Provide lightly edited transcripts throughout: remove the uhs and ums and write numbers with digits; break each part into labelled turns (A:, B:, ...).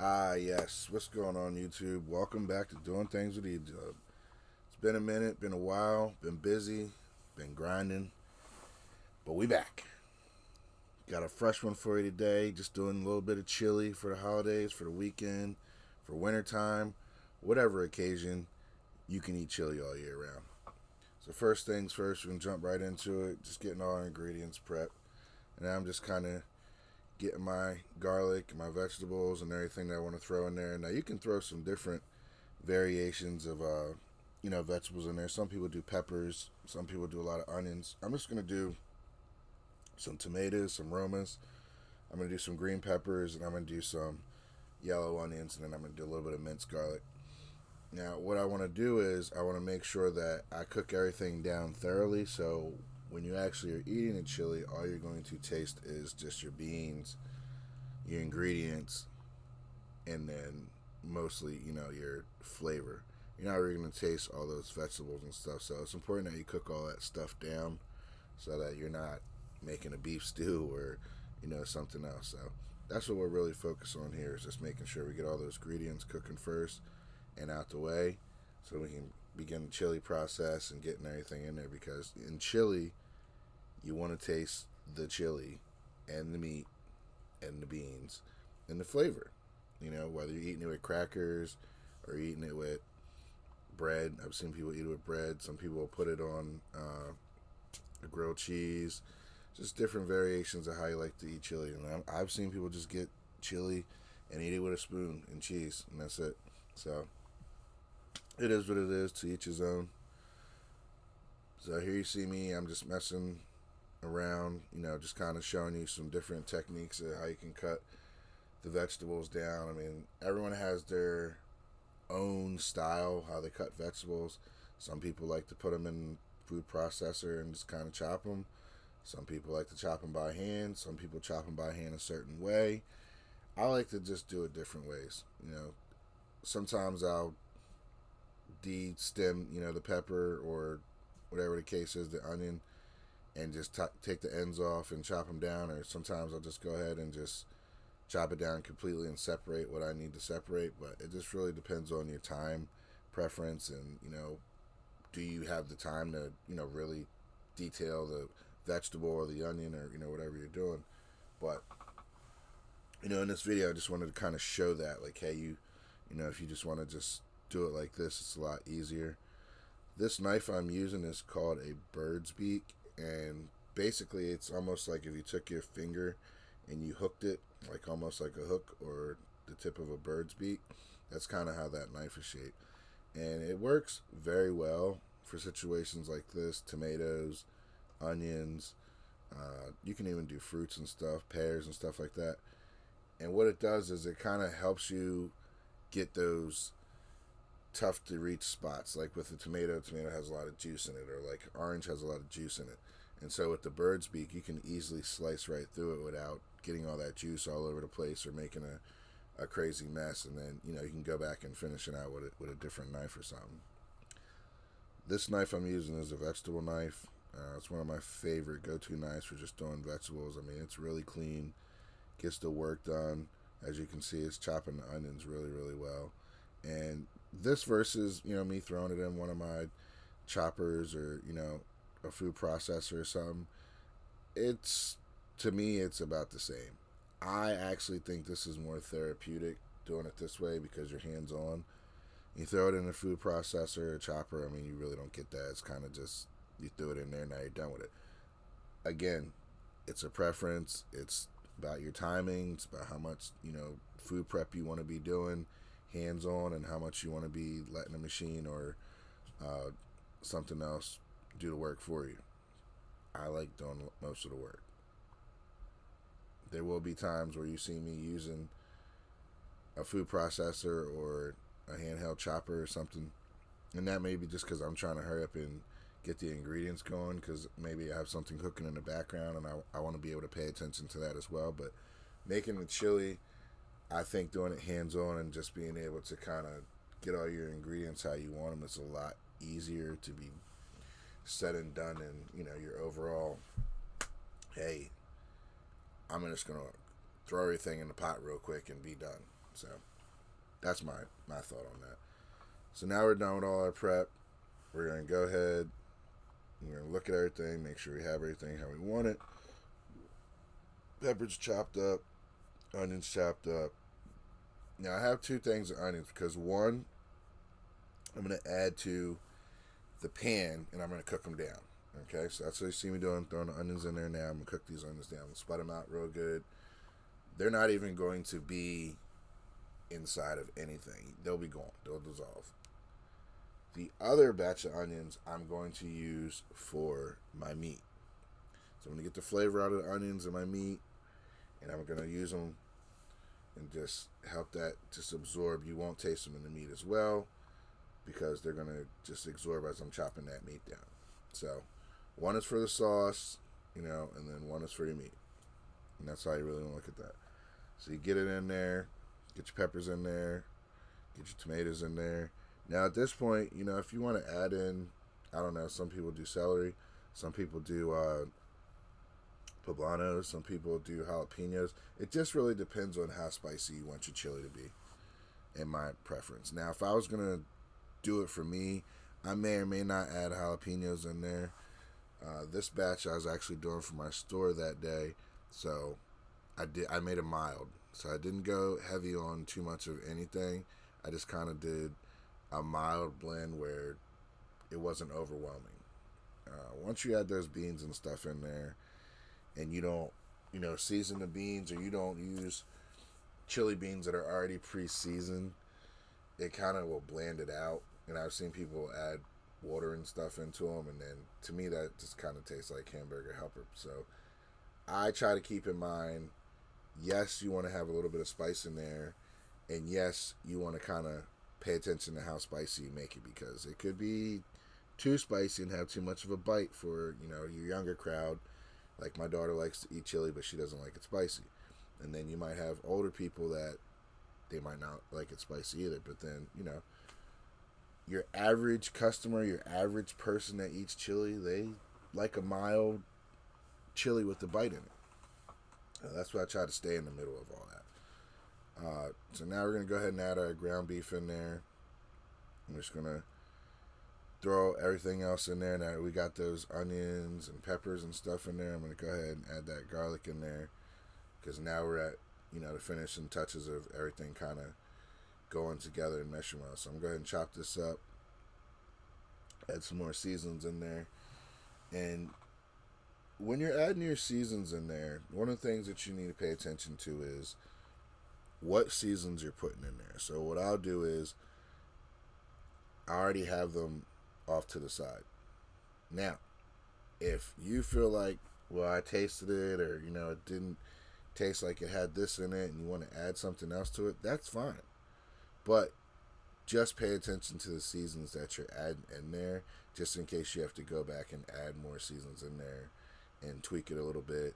A: Yes. What's going on, YouTube? Welcome back to Doing Things with E-Dub. It's been a minute, been a while, been busy, been grinding, but we back. Got a fresh one for you today. Just doing a little bit of chili for the holidays, for the weekend, for wintertime, whatever occasion, you can eat chili all year round. So first things first, we're going to jump right into it. Just getting all our ingredients prepped. And I'm just kind of getting my garlic, my vegetables, and everything that I want to throw in there. Now you can throw some different variations of vegetables in there. Some people do peppers. Some people do a lot of onions. I'm just gonna do some tomatoes, some romas. I'm gonna do some green peppers, and I'm gonna do some yellow onions, and then I'm gonna do a little bit of minced garlic. Now, what I want to do is I want to make sure that I cook everything down thoroughly. So when you actually are eating the chili, all you're going to taste is just your beans, your ingredients, and then mostly, your flavor. You're not really going to taste all those vegetables and stuff. So it's important that you cook all that stuff down so that you're not making a beef stew or, something else. So that's what we're really focused on here, is just making sure we get all those ingredients cooking first and out the way so we can begin the chili process and getting everything in there, because in chili you want to taste the chili and the meat and the beans and the flavor. Whether you're eating it with crackers or eating it with bread. I've seen people eat it with bread. Some people will put it on a grilled cheese. Just different variations of how you like to eat chili. And I've seen people just get chili and eat it with a spoon and cheese, and that's it. So it is what it is. To each his own. So here you see me. I'm just messing around, just kind of showing you some different techniques of how you can cut the vegetables down. I mean, everyone has their own style how they cut vegetables. Some people like to put them in food processor and just kind of chop them. Some people like to chop them by hand. Some people chop them by hand a certain way. I like to just do it different ways. Sometimes I'll de-stem, the pepper or whatever the case is, the onion, and just take the ends off and chop them down. Or sometimes I'll just go ahead and just chop it down completely and separate what I need to separate. But it just really depends on your time preference, and do you have the time to really detail the vegetable or the onion, or whatever you're doing. But in this video I just wanted to kind of show that, like, hey, if you just want to just do it like this, it's a lot easier. This knife I'm using is called a bird's beak, and basically it's almost like if you took your finger and you hooked it, like almost like a hook or the tip of a bird's beak. That's kind of how that knife is shaped, and it works very well for situations like this: tomatoes, onions. You can even do fruits and stuff, pears and stuff like that. And what it does is it kind of helps you get those tough to reach spots. Like with the tomato has a lot of juice in it, or like orange has a lot of juice in it. And so with the bird's beak, you can easily slice right through it without getting all that juice all over the place or making a crazy mess. And then you can go back and finish it out with a different knife or something. This knife I'm using is a vegetable knife. It's one of my favorite go-to knives for just doing vegetables. I mean, it's really clean, gets the work done. As you can see, it's chopping the onions really, really well. And this versus, me throwing it in one of my choppers or, a food processor or something, to me, it's about the same. I actually think this is more therapeutic doing it this way because you're hands-on. You throw it in a food processor or chopper, I mean, you really don't get that. It's kind of just, you threw it in there, now you're done with it. Again, it's a preference. It's about your timing. It's about how much, food prep you want to be doing hands on, and how much you want to be letting a machine or something else do the work for you. I like doing most of the work. There will be times where you see me using a food processor or a handheld chopper or something, and that may be just because I'm trying to hurry up and get the ingredients going, because maybe I have something cooking in the background and I want to be able to pay attention to that as well. But making the chili, I think doing it hands on and just being able to kind of get all your ingredients how you want them is a lot easier to be said and done. And your overall, hey, I'm just gonna throw everything in the pot real quick and be done. So that's my thought on that. So now we're done with all our prep. We're gonna go ahead. We're gonna look at everything, make sure we have everything how we want it. Peppers chopped up, onions chopped up. Now I have two things of onions because one, I'm gonna add to the pan and I'm gonna cook them down. Okay, so that's what you see me doing, throwing the onions in there now. I'm gonna cook these onions down, sput them out real good. They're not even going to be inside of anything. They'll be gone. They'll dissolve. The other batch of onions I'm going to use for my meat. So I'm going to get the flavor out of the onions and my meat, and I'm going to use them and just help that just absorb. You won't taste them in the meat as well because they're going to just absorb as I'm chopping that meat down. So one is for the sauce, and then one is for your meat. And that's how you really want to look at that. So you get it in there, get your peppers in there, get your tomatoes in there. Now at this point, if you want to add in, I don't know, some people do celery, some people do poblanos, some people do jalapenos. It just really depends on how spicy you want your chili to be, in my preference. Now if I was going to do it for me, I may or may not add jalapenos in there. This batch I was actually doing for my store that day, so I made it mild. So I didn't go heavy on too much of anything. I just kind of did a mild blend where it wasn't overwhelming. Once you add those beans and stuff in there, and you don't, season the beans, or you don't use chili beans that are already pre-seasoned, it kind of will bland it out. And I've seen people add water and stuff into them, and then to me that just kind of tastes like hamburger helper. So I try to keep in mind, yes, you want to have a little bit of spice in there, and yes, you want to kind of pay attention to how spicy you make it, because it could be too spicy and have too much of a bite for your younger crowd. Like my daughter likes to eat chili, but she doesn't like it spicy. And then you might have older people that they might not like it spicy either. But then your average customer, your average person that eats chili, they like a mild chili with the bite in it. That's why I try to stay in the middle of all that. So now we're going to go ahead and add our ground beef in there. I'm just going to throw everything else in there. Now we got those onions and peppers and stuff in there. I'm going to go ahead and add that garlic in there, because now we're at, the finishing touches of everything kind of going together and meshing well. So I'm going to go ahead and chop this up, add some more seasons in there. And when you're adding your seasons in there, one of the things that you need to pay attention to is what seasons you're putting in there. So what I'll do is I already have them off to the side. Now, if you feel like, well, I tasted it, or it didn't taste like it had this in it, and you want to add something else to it, that's fine. But just pay attention to the seasons that you're adding in there, just in case you have to go back and add more seasons in there and tweak it a little bit.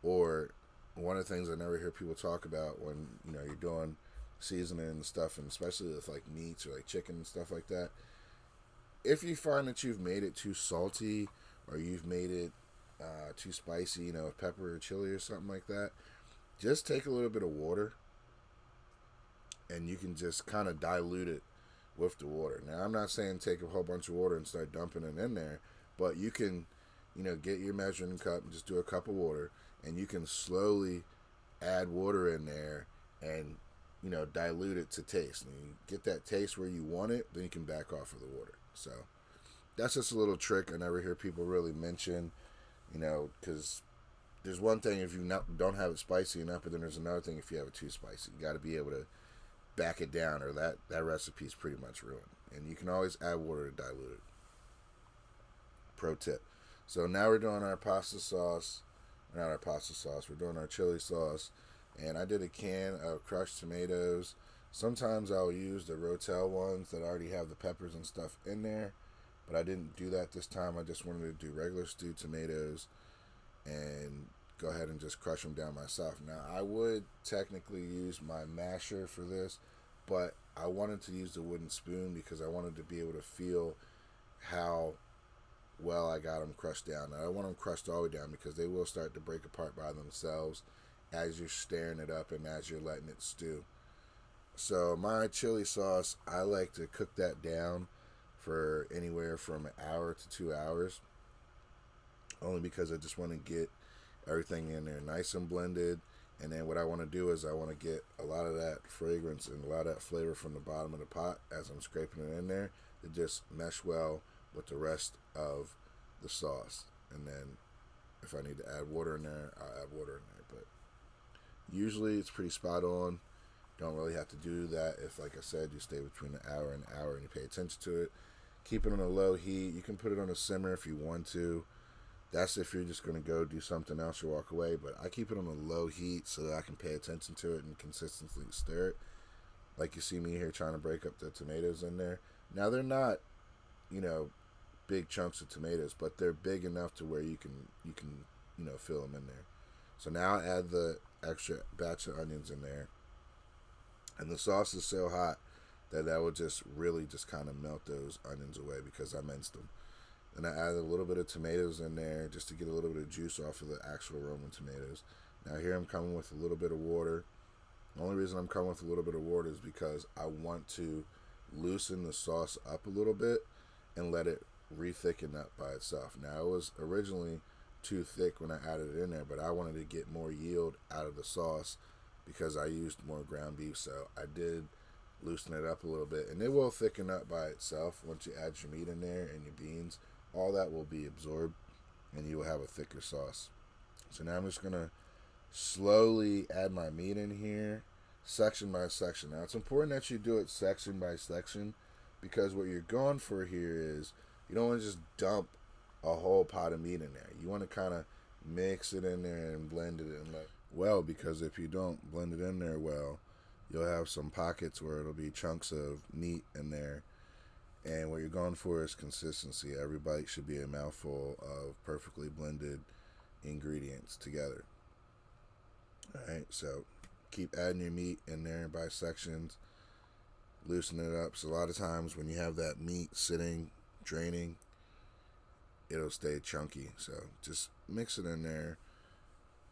A: Or one of the things I never hear people talk about when you're doing seasoning and stuff, and especially with like meats or like chicken and stuff like that, if you find that you've made it too salty, or you've made it too spicy, with pepper or chili or something like that, just take a little bit of water and you can just kind of dilute it with the water. Now, I'm not saying take a whole bunch of water and start dumping it in there, but you can, get your measuring cup and just do a cup of water, and you can slowly add water in there and, dilute it to taste. And you get that taste where you want it, then you can back off of the water. So that's just a little trick I never hear people really mention, because there's one thing if you don't have it spicy enough, but then there's another thing if you have it too spicy. You got to be able to back it down, or that recipe is pretty much ruined. And you can always add water to dilute it. Pro tip. So now we're doing our pasta sauce. Not our pasta sauce. We're doing our chili sauce. And I did a can of crushed tomatoes. Sometimes I'll use the Rotel ones that already have the peppers and stuff in there. But I didn't do that this time. I just wanted to do regular stewed tomatoes and go ahead and just crush them down myself. Now, I would technically use my masher for this, but I wanted to use the wooden spoon because I wanted to be able to feel how well I got them crushed down. Now, I want them crushed all the way down because they will start to break apart by themselves as you're stirring it up and as you're letting it stew. So my chili sauce, I like to cook that down for anywhere from an hour to 2 hours, only because I just want to get everything in there nice and blended. And then what I want to do is I want to get a lot of that fragrance and a lot of that flavor from the bottom of the pot as I'm scraping it in there to just mesh well with the rest of the sauce. And then if I need to add water in there, I'll add water in there. But usually it's pretty spot on. Don't really have to do that if, like I said, you stay between an hour and an hour and you pay attention to it. Keep it on a low heat. You can put it on a simmer if you want to. That's if you're just going to go do something else or walk away. But I keep it on a low heat so that I can pay attention to it and consistently stir it. Like you see me here trying to break up the tomatoes in there. Now they're not, you know, big chunks of tomatoes, but they're big enough to where you can fill them in there. So now I add the extra batch of onions in there, and the sauce is so hot that would just really just kind of melt those onions away because I minced them. Then I added a little bit of tomatoes in there just to get a little bit of juice off of the actual Roman tomatoes. Now here I'm coming with a little bit of water. The only reason I'm coming with a little bit of water is because I want to loosen the sauce up a little bit and let it re-thicken up by itself. Now it was originally too thick when I added it in there, but I wanted to get more yield out of the sauce because I used more ground beef, so I did loosen it up a little bit, and it will thicken up by itself once you add your meat in there and your beans. All that will be absorbed, and you will have a thicker sauce. So now I'm just gonna slowly add my meat in here, section by section. Now it's important that you do it section by section because what you're going for here is you don't want to just dump a whole pot of meat in there. You want to kind of mix it in there and blend it in well, because if you don't blend it in there well, you'll have some pockets where it'll be chunks of meat in there. And what you're going for is consistency. Every bite should be a mouthful of perfectly blended ingredients together. Alright, so keep adding your meat in there by sections, loosen it up. So a lot of times when you have that meat sitting, draining, it'll stay chunky. So just mix it in there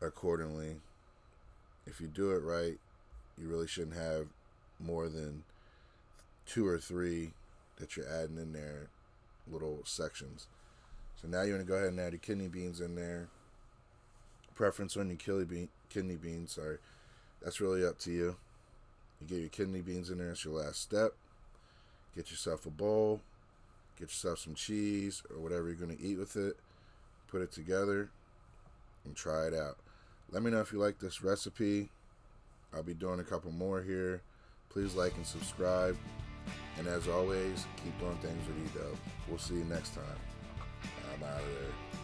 A: accordingly. If you do it right, you really shouldn't have more than 2 or 3 that you're adding in there, little sections. So now you want to go ahead and add your kidney beans in there. Preference on your kidney beans, sorry. That's really up to you. You get your kidney beans in there, it's your last step. Get yourself a bowl, get yourself some cheese or whatever you're going to eat with it. Put it together and try it out. Let me know if you like this recipe. I'll be doing a couple more here. Please like and subscribe. And as always, keep doing things with E-Dub. We'll see you next time. I'm out of there.